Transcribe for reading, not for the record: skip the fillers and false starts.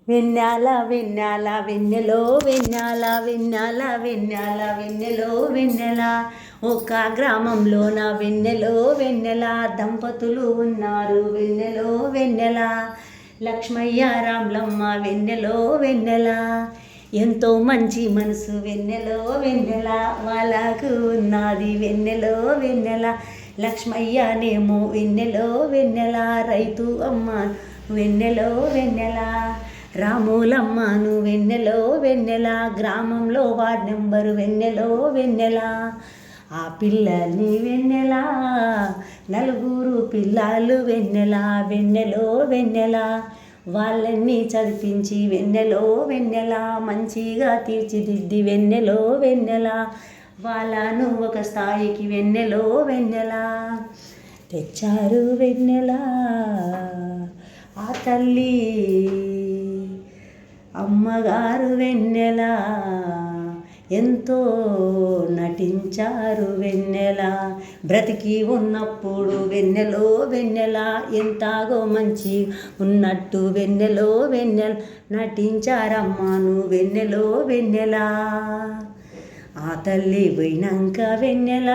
వెన్నెల వెన్నెల వెన్నెలో వెన్నెల వెన్నెల వెన్నెల వెన్నెలో వెన్నెల ఒక గ్రామంలోన వెన్నెలో వెన్నెల దంపతులు ఉన్నారు. వెన్నెలో వెన్నెల లక్ష్మయ్య రామ్లమ్మ వెన్నెలో వెన్నెల ఎంతో మంచి మనసు వెన్నెలో వెన్నెల వాళ్ళకు ఉన్నది. వెన్నెలో వెన్నెల లక్ష్మయ్యనేమో వెన్నెలో వెన్నెల రైతు అమ్మ వెన్నెలో వెన్నెల రాములమ్మను వెన్నెలో వెన్నెల గ్రామంలో వార్డ్ నెంబరు వెన్నెలో వెన్నెల ఆ పిల్లల్ని వెన్నెల నలుగురు పిల్లలు వెన్నెల వెన్నెలో వెన్నెల వాళ్ళని చదివించి వెన్నెలో వెన్నెల మంచిగా తీర్చిదిద్ది వెన్నెలో వెన్నెల వాళ్ళను ఒక స్థాయికి వెన్నెలో వెన్నెల తెచ్చారు వెన్నెల ఆ తల్లి అమ్మగారు వెన్నెల ఎంతో నటించారు. వెన్నెల బ్రతికి ఉన్నప్పుడు వెన్నెలో వెన్నెల ఎంతగో మంచి ఉన్నట్టు వెన్నెలో వెన్నెల నటించారమ్మాను వెన్నెలో వెన్నెల ఆ తల్లి పోయినాక వెన్నెల